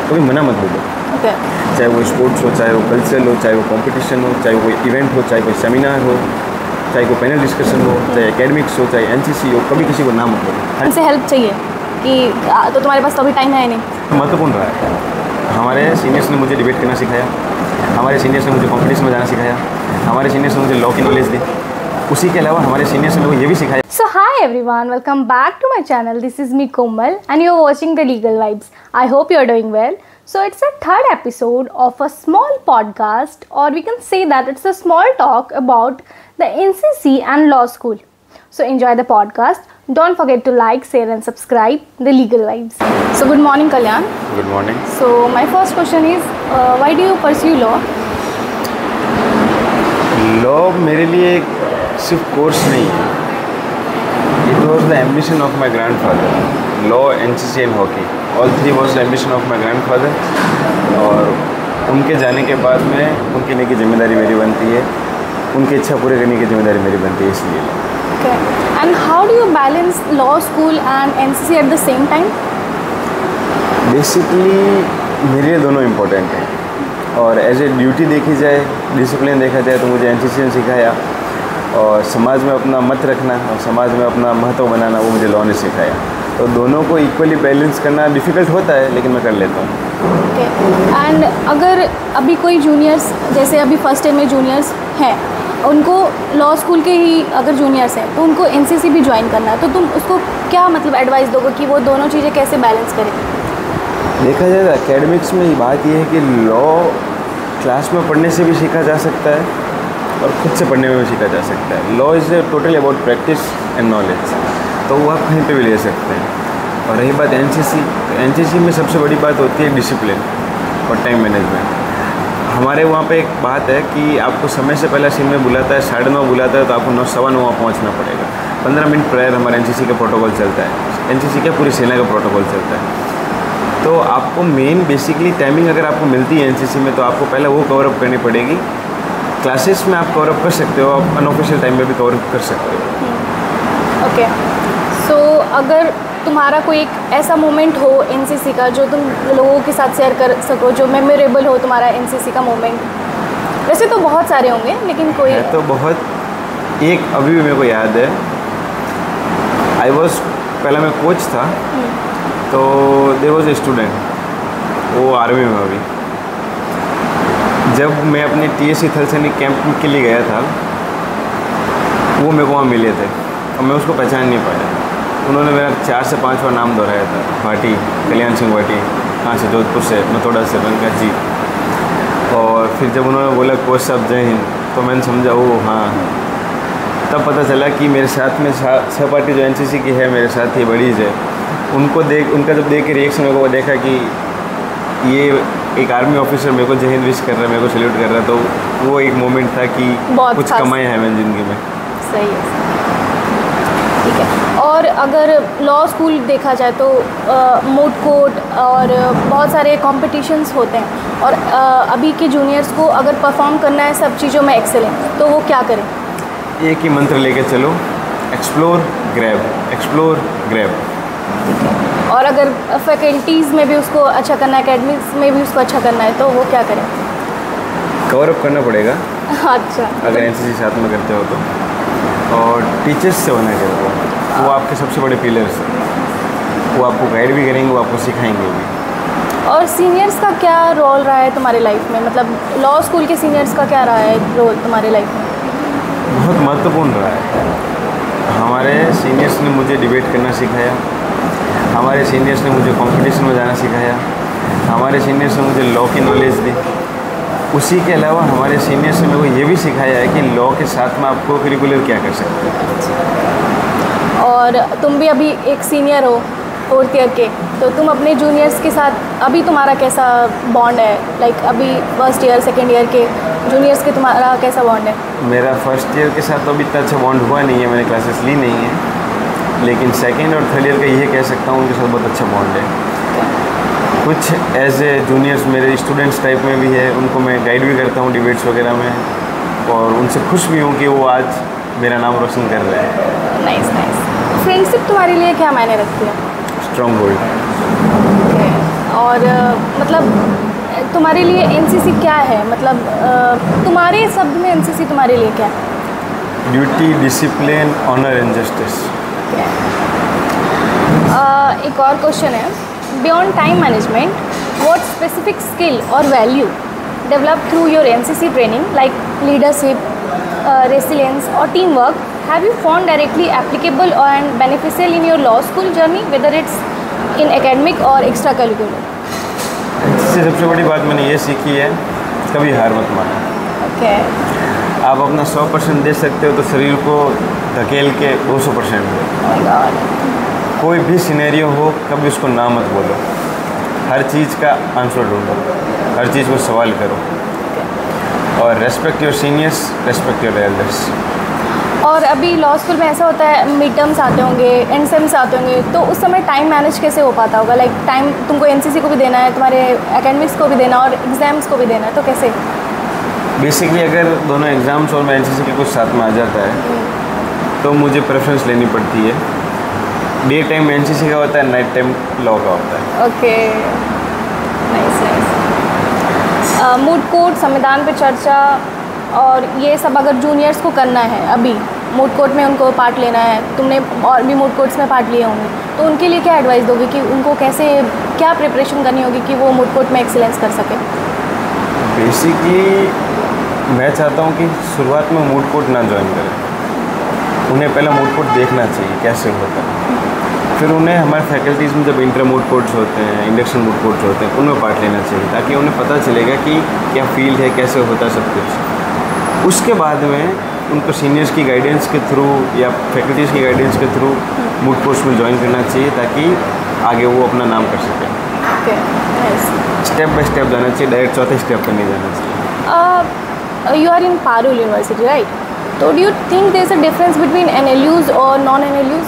कभी मना मत बोलो। चाहे वो स्पोर्ट्स हो, चाहे वो कल्चरल हो, चाहे वो कंपटीशन हो, चाहे वो इवेंट हो, चाहे कोई सेमिनार हो, चाहे कोई पैनल डिस्कशन हो, चाहे एकेडमिक्स हो, चाहे एनसीसी हो, कभी किसी को ना मत बोलो। हमसे हेल्प चाहिए कि तो तुम्हारे पास तो अभी टाइम है नहीं। महत्वपूर्ण रहा है। हमारे सीनियर्स ने मुझे डिबेट करना सिखाया, हमारे सीनियर्स ने मुझे कॉम्पिटिशन में जाना सिखाया, हमारे सीनियर्स ने मुझे लॉ की नॉलेज दी। उसी के अलावा हमारे सीनियर्स ने मुझे ये भी सिखाया। So hi everyone, welcome back to my channel. This is me Komal and you're watching The Legal Vibes. I hope you're doing well. So it's a third episode of a small podcast, or we can say that it's a small talk about the NCC and law school. So enjoy the podcast. Don't forget to like, share and subscribe The Legal Vibes. So good morning Kalyan. Good morning. So my first question is, why do you pursue law? Law मेरे लिए सिर्फ course नहीं है, it was the ambition of my grand father. Law, NCC and hockey, all three was the ambition of my grand father. और उनके जाने के बाद में उनके लिए की जिम्मेदारी मेरी बनती है, उनकी इच्छा पूरी करने की जिम्मेदारी मेरी बनती है, इसलिए। Okay. And how do you balance law school and NCC at the same time? Basically मेरे लिए दोनों इम्पोर्टेंट हैं, और एज ए ड्यूटी देखी जाए, डिसिप्लिन देखा जाए, तो मुझे एनसीसी ने सिखाया, और समाज में अपना मत रखना और समाज में अपना महत्व बनाना वो मुझे लॉ ने सिखाया। तो दोनों को इक्वली बैलेंस करना डिफ़िकल्ट होता है, लेकिन मैं कर लेता हूँ। ओके। एंड अगर अभी कोई जूनियर्स, जैसे अभी फर्स्ट ईयर में जूनियर्स हैं, उनको लॉ स्कूल के ही अगर जूनियर्स हैं तो उनको एनसीसी भी ज्वाइन करना है, तो तुम उसको क्या मतलब एडवाइस दोगे कि वो दोनों चीज़ें कैसे बैलेंस करें? देखा जाए एकेडमिक्स में बात यह है कि लॉ क्लास में पढ़ने से भी सीखा जा सकता है और खुद से पढ़ने में भी सीखा जा सकता है। Law is totally about practice and knowledge, तो वो आप कहीं पे भी ले सकते हैं। और रही बात एनसीसी, तो एनसीसी में सबसे बड़ी बात होती है डिसिप्लिन और टाइम मैनेजमेंट। हमारे वहाँ पे एक बात है कि आपको समय से पहले सीन में बुलाता है, 9:30 बुलाता है, तो आपको 9:15 वहाँ पहुँचना पड़ेगा। 15 मिनट प्रायर हमारे एनसीसी का प्रोटोकॉल चलता है। एनसीसी क्या, पूरी सेना का प्रोटोकॉल चलता है। तो आपको मेन बेसिकली टाइमिंग अगर आपको मिलती है एनसीसी में, तो आपको पहले वो कवर अप करनी पड़ेगी। क्लासेस में आप कवर अप कर सकते हो, आप अनऑफिशियल टाइम में भी कवर अप कर सकते हो। ओके। सो अगर तुम्हारा कोई एक ऐसा मोमेंट हो एनसीसी का जो तुम लोगों के साथ शेयर कर सको, जो मेमोरेबल हो तुम्हारा एनसीसी का मोमेंट, वैसे तो बहुत सारे होंगे लेकिन कोई है तो बहुत, एक अभी भी मेरे को याद है। आई वॉज, पहले मैं कोच था, तो देयर वॉज ए स्टूडेंट, वो आर्मी में अभी। जब मैं अपने टीएससी थल सैनिक कैंप के लिए गया था, वो मेरे को वहाँ मिले थे और मैं उसको पहचान नहीं पाया। उन्होंने मेरा 4 से 5 बार नाम दोहराया था, भाटी, कल्याण सिंह भाटी, कहाँ से, जोधपुर से, नथोड़ा से। मैंने कहा जी। और फिर जब उन्होंने बोला कोच साहब जय हिंद, तो मैंने समझा वो हाँ। तब पता चला कि मेरे साथ में सहपाठी जो एनसीसी की है, मेरे साथ ही बड़ीज है, उनका जब देख के रिएक्शन मेरे को देखा कि ये एक आर्मी ऑफिसर मेरे को जय हिंद विश कर रहा है, मेरे को सैल्यूट कर रहा है, तो वो एक मोमेंट था कि कुछ कमाया है मैंने ज़िंदगी में। सही है, ठीक है। और अगर लॉ स्कूल देखा जाए तो मूट कोर्ट और बहुत सारे कॉम्पिटिशन्स होते हैं, और अभी के जूनियर्स को अगर परफॉर्म करना है सब चीज़ों में एक्सेलेंट, तो वो क्या करें? एक ही मंत्र लेके चलो, एक्सप्लोर ग्रैब, एक्सप्लोर ग्रैब। और अगर फैकल्टीज़ में भी उसको अच्छा करना है, एकेडमिक्स में भी उसको अच्छा करना है, तो वो क्या करें? कवर अप करना पड़ेगा। अच्छा। अगर एनसीसी साथ में करते हो तो, और टीचर्स से बना के वो आपके सबसे बड़े पिलर्स हैं। वो आपको गाइड भी करेंगे, वो आपको सिखाएंगे भी। और सीनियर्स का क्या रोल रहा है तुम्हारे लाइफ में? मतलब लॉ स्कूल के सीनियर्स का क्या रहा है रोल तुम्हारे लाइफ में? बहुत महत्वपूर्ण रहा है। हमारे सीनियर्स ने मुझे डिबेट करना सिखाया, हमारे सीनियर्स ने मुझे कंपटीशन में जाना सिखाया, हमारे सीनियर्स ने मुझे लॉ की नॉलेज दी। उसी के अलावा हमारे सीनियर्स ने मेरे को ये भी सिखाया है कि लॉ के साथ में आपको करिकुलर क्या कर सकते हैं। और तुम भी अभी एक सीनियर हो 4th ईयर के, तो तुम अपने जूनियर्स के साथ अभी तुम्हारा कैसा बॉन्ड है? लाइक अभी 1st ईयर 2nd ईयर के जूनियर्स के तुम्हारा कैसा बॉन्ड है? मेरा 1st ईयर के साथ तो अभी इतना अच्छा बॉन्ड हुआ नहीं है, मैंने क्लासेस ली नहीं है, लेकिन 2nd और 3rd ईयर का ये कह सकता हूँ, उनके साथ बहुत अच्छा बॉन्ड है। कुछ एज ए जूनियर्स मेरे स्टूडेंट्स टाइप में भी है, उनको मैं गाइड भी करता हूँ डिबेट्स वगैरह में, और उनसे खुश भी हूँ कि वो आज मेरा नाम रोशन कर रहे हैं। नाइस। फ्रेंडशिप तुम्हारे लिए क्या मायने रखती है? Strong hold. और मतलब तुम्हारे लिए एनसीसी क्या है, मतलब तुम्हारे शब्द में एनसीसी तुम्हारे लिए क्या है? Duty, discipline, honour and justice. एक और क्वेश्चन है, beyond time management, what specific skill और value develop through your NCC training like leadership, resilience और team work have you found directly applicable and beneficial in your law school journey, whether it's in academic और extra curricular? इससे सबसे बड़ी बात मैंने ये सीखी है, कभी हार मत मानो। ओके। आप अपना 100% दे सकते हो तो शरीर को धकेल के 200% दो। कोई भी सिनेरियो हो, कभी उसको ना मत बोलो, हर चीज़ का आंसर ढूंढो, हर चीज़ को सवाल करो, और respect your seniors, respect your elders. और अभी लॉ स्कूल में ऐसा होता है, मिड टर्म्स आते होंगे, एंड सेम्स आते होंगे, तो उस समय टाइम मैनेज कैसे हो पाता होगा? लाइक टाइम तुमको एनसीसी को भी देना है, तुम्हारे एकेडमिक्स को भी देना और एग्ज़ाम्स को भी देना है, तो कैसे? बेसिकली अगर दोनों एग्ज़ाम्स और एनसीसी के कुछ साथ में आ जाता है तो मुझे प्रेफरेंस लेनी पड़ती है। डे टाइम एनसीसी का होता है, नाइट टाइम लॉ का होता है। Okay, nice nice. Moot court, संविधान पे चर्चा और ये सब अगर जूनियर्स को करना है, अभी मूड कोर्ट में उनको पार्ट लेना है, तुमने और भी मूड कोर्ट्स में पार्ट लिए होंगे, तो उनके लिए क्या एडवाइस दोगे कि उनको कैसे, क्या प्रिपरेशन करनी होगी कि वो मूड कोर्ट में एक्सीलेंस कर सके? बेसिकली मैं चाहता हूँ कि शुरुआत में मूड कोर्ट ना ज्वाइन करें, उन्हें पहले मूड कोर्ट देखना चाहिए कैसे होता है, फिर उन्हें हमारे फैकल्टीज़ में जब इंटर मूड कोर्ट्स होते हैं, इंडक्शन मूड कोर्ट्स होते हैं, उनमें पार्ट लेना चाहिए ताकि उन्हें पता चलेगा कि क्या फील्ड है, कैसे होता है सब कुछ। उसके बाद में उनको सीनियर्स की गाइडेंस के थ्रू या फैकल्टीज़ की गाइडेंस के थ्रू मूड कोर्ट्स में ज्वाइन करना चाहिए ताकि आगे वो अपना नाम कर सकें। Okay, nice. Step by step जाना चाहिए, डायरेक्ट चौथे स्टेप पर नहीं जाना चाहिए। You are in Parul University, right? तो do you think there is a difference between NLUs और नॉन एनएलयूज?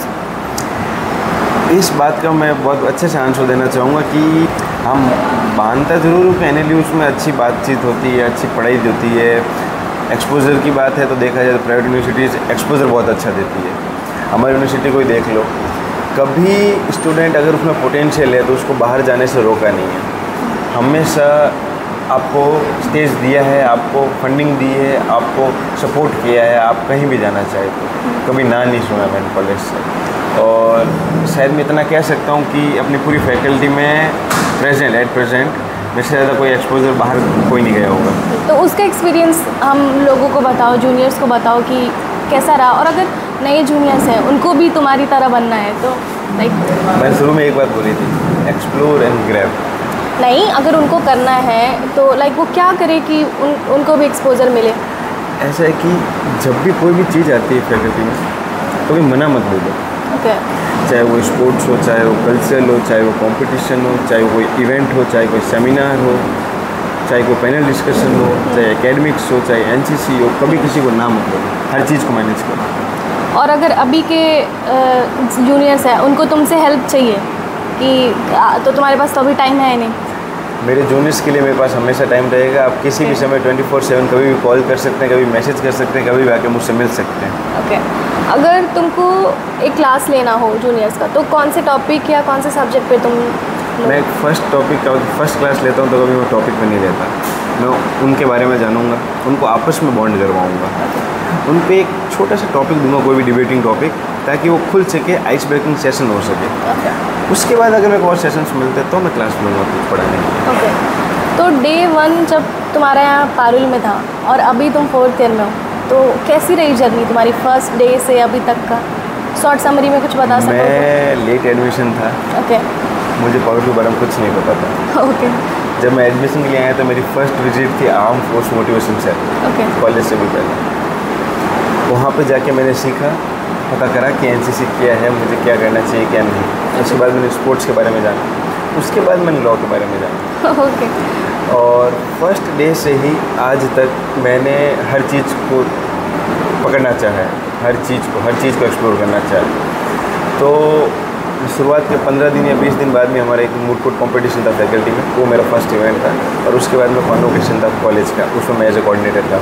इस बात का मैं बहुत अच्छे से आंसर देना चाहूँगा कि हम मानता ज़रूर हूँ कि एनएलयूज़ में अच्छी बातचीत होती है, अच्छी पढ़ाई होती है, एक्सपोजर की बात है तो देखा जाए तो प्राइवेट यूनिवर्सिटीज़ एक्सपोजर बहुत अच्छा देती है। हमारी यूनिवर्सिटी को ही देख लो, कभी स्टूडेंट अगर उसमें पोटेंशियल है तो उसको बाहर जाने से रोका नहीं है। हमेशा आपको स्टेज दिया है, आपको फंडिंग दी है, आपको सपोर्ट किया है, आप कहीं भी जाना चाहे तो कभी ना नहीं सुना मैंने कॉलेज से। और शायद मैं इतना कह सकता हूँ कि अपनी पूरी फैकल्टी में एट प्रेजेंट मेरे से ज़्यादा कोई एक्सपोजर बाहर कोई नहीं गया होगा। तो उसका एक्सपीरियंस हम लोगों को बताओ, जूनियर्स को बताओ कि कैसा रहा, और अगर नए जूनियर्स हैं उनको भी तुम्हारी तरह बनना है तो लाइक मैंने शुरू में एक बात बोली थी, एक्सप्लोर एंड ग्रैब। नहीं, अगर उनको करना है तो लाइक वो क्या करे कि उनको भी एक्सपोजर मिले? ऐसा है कि जब भी कोई भी चीज़ आती है फैकल्टी में कभी मना मत बोलो। ओके। चाहे वो स्पोर्ट्स हो, चाहे वो कल्चरल हो, चाहे वो कंपटीशन हो, चाहे वो कोई इवेंट हो, चाहे कोई सेमिनार हो, चाहे कोई पैनल डिस्कशन हो, चाहे एकेडमिक्स हो, चाहे एनसीसी हो, कभी किसी को ना मत बोलो, हर चीज़ को मैनेज करो। और अगर अभी के जूनियर्स हैं उनको तुमसे हेल्प चाहिए कि तो तुम्हारे पास तो अभी टाइम है नहीं? मेरे जूनियर्स के लिए मेरे पास हमेशा टाइम रहेगा। आप किसी भी समय 24/7 कभी भी कॉल कर सकते हैं, कभी मैसेज कर सकते हैं, कभी भी आके मुझसे मिल सकते हैं। ओके। अगर तुमको एक क्लास लेना हो जूनियर्स का तो कौन से टॉपिक या कौन से सब्जेक्ट पे तुम? मैं फर्स्ट क्लास लेता हूँ तो कभी मैं टॉपिक पे नहीं लेता, मैं उनके बारे में जानूँगा, उनको आपस में बॉन्ड करवाऊँगा, उन पर एक छोटा सा टॉपिक दूंगा, कोई भी डिबेटिंग टॉपिक, ताकि वो खुल सके, आइस ब्रेकिंग सेशन हो सके। उसके बाद अगर मेरे को और सेशंस मिलते तो मैं क्लास लूँगा कुछ पढ़ाने के लिए। ओके। तो डे 1 जब तुम्हारा यहाँ पारुल में था और अभी तुम 4th ईयर में हो, तो कैसी रही जर्नी तुम्हारी फर्स्ट डे से अभी तक का? शॉर्ट समरी में कुछ बता सकते हो? मैं लेट एडमिशन था। ओके। मुझे पारुल के बारे में कुछ नहीं पता था। ओके। जब मैं एडमिशन के लिए आया तो मेरी फर्स्ट विजिट थी arm force motivation centre. Okay. College से भी पहले वहाँ पे जाके मैंने सीखा, पता करा कि एनसीसी क्या है, मुझे क्या करना चाहिए क्या नहीं। उसके बाद मैंने स्पोर्ट्स के बारे में जाना, उसके बाद मैंने लॉ के बारे में जाना। ओके। और फर्स्ट डे से ही आज तक मैंने हर चीज़ को पकड़ना चाहा है, हर चीज़ को एक्सप्लोर करना चाहा। तो शुरुआत के 15 दिन या 20 दिन बाद में हमारा एक मूड कोर्ट कॉम्पिटिशन था फैकल्टी में, वो मेरा फर्स्ट इवेंट था। और उसके बाद में कॉन्वोकेशन था कॉलेज का, उसमें मैं एज ए कोऑर्डिनेटर था।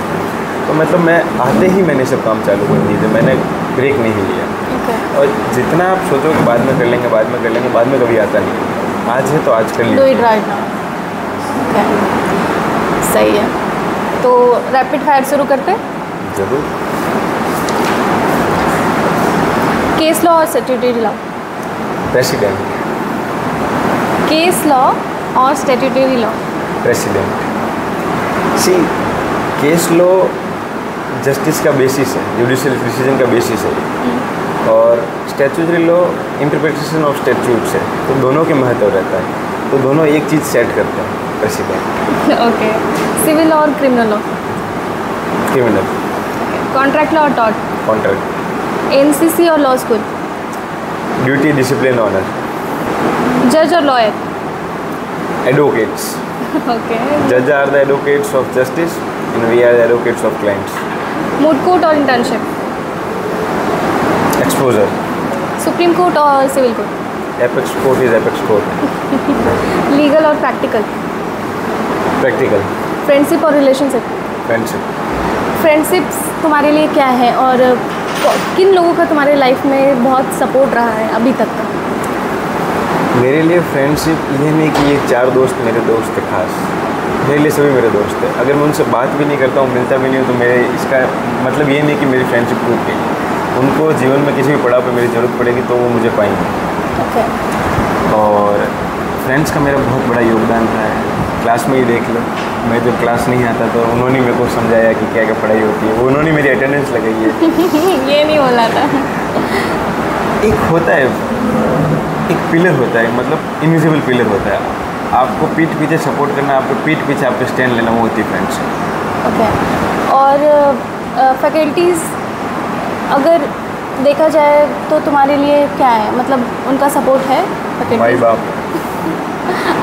तो मतलब मैं आते ही मैंने सब काम चालू कर दिए थे, मैंने ब्रेक नहीं लिया। ओके। और जितना आप सोचो कि बाद में कर लेंगे, बाद में कभी आता नहीं। आज है तो आज कर डू लीजिए। It right now. ओके, सही है। तो रैपिड फायर शुरू करते हैं। ज़रूर। केस लॉ और statutory law. President. Case law और स्टैट्यूटरी लॉ। प्रेसिडेंट। सी, केस लॉ जस्टिस का बेसिस है, जुडिशियल डिसीजन का बेसिस है, और statutory law interpretation of statutes है, तो दोनों के महत्व रहता है, तो दोनों एक चीज़ सेट करते हैं, प्रेसिडेंट। ओके, सिविल और criminal law. Criminal. Contract law और टॉर्ट। कॉन्ट्रैक्ट। एनसीसी और law school. Duty, discipline, honour. जज और लॉयर। एडवोकेट्स। ओके। जज are the advocates of justice and we are the advocates of clients. Moot court और internship. Exposure. Supreme court और civil court. Apex court is apex court. Legal और practical. Practical. Friendship और relationship. Friendship. Friendships तुम्हारे लिए क्या है, और किन लोगों का तुम्हारे लाइफ में बहुत सपोर्ट रहा है अभी तक का? मेरे लिए फ्रेंडशिप ये नहीं कि ये 4 दोस्त मेरे दोस्त थे खास, मेरे लिए सभी मेरे दोस्त हैं। अगर मैं उनसे बात भी नहीं करता हूँ, मिलता भी नहीं हूँ, तो मेरे इसका मतलब ये नहीं कि मेरी फ्रेंडशिप टूट गई। उनको जीवन में किसी भी पड़ाव पे मेरी ज़रूरत पड़ेगी तो वो मुझे पाएंगे। ओके। और फ्रेंड्स का मेरा बहुत बड़ा योगदान रहा है। क्लास में ही देख लो, मैं जब क्लास नहीं आता तो उन्होंने मेरे को समझाया कि क्या क्या पढ़ाई होती है, उन्होंने मेरी अटेंडेंस लगाई है। ये नहीं बोला था। एक होता है, एक पिलर होता है, मतलब इनविजिबल पिलर होता है, आपको पीठ पीछे सपोर्ट करना, आपको पीठ पीछे आपको स्टैंड लेना, वो होती है फ्रेंड्स। ओके। और फैकल्टीज़ अगर देखा जाए तो तुम्हारे लिए क्या है, मतलब उनका सपोर्ट है भाई फैकल्टीज? बाप।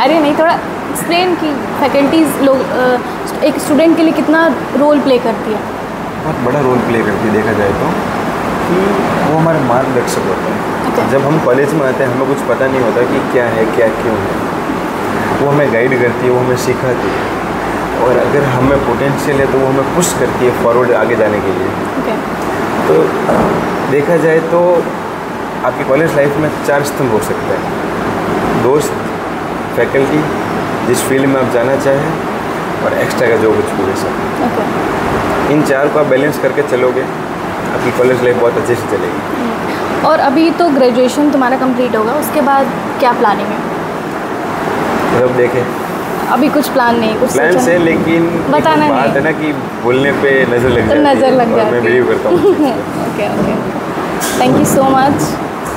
अरे नहीं, थोड़ा एक्सप्लेन कि फैकल्टीज़ लोग एक स्टूडेंट के लिए कितना रोल प्ले करती है। बहुत बड़ा रोल प्ले करती है देखा जाए तो, कि वो हमारे मार्गदर्शक होते हैं। Okay. जब हम कॉलेज में आते हैं हमें कुछ पता नहीं होता कि क्या है क्या क्यों है, वो हमें गाइड करती है, वो हमें सिखाती है, और अगर हमें पोटेंशियल है तो वो हमें पुश करती है फॉरवर्ड आगे जाने के लिए। Okay. तो देखा जाए तो आपकी कॉलेज लाइफ में 4 स्तंभ हो सकते हैं: दोस्त, फैकल्टी, जिस फील्ड में आप जाना चाहें, और एक्स्ट्रा का जो कुछ भी है सब। Okay. इन 4 को आप बैलेंस करके चलोगे, आपकी कॉलेज लाइफ बहुत अच्छे से चलेगी। और अभी तो ग्रेजुएशन तुम्हारा कंप्लीट होगा, उसके बाद क्या प्लानिंग है? मतलब देखें, अभी कुछ प्लान नहीं, कुछ प्लान सोचा से, नहीं? लेकिन बताना एक बात नहीं। है ना कि बोलने पे नज़र लग जाती है, नज़र लग और जाती मैं है। बिलीव करता हूँ। Okay okay, thank you so much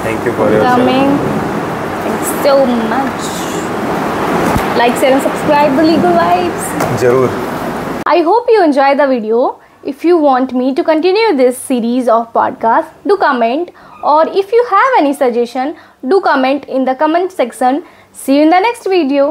thank you for your coming, thanks so much. Like, share and subscribe the legal vibes. जरूर। I hope you enjoy the video. If you want me to continue this series of podcasts, do comment, or if you have any suggestion, do comment in the comment section. See you in the next video.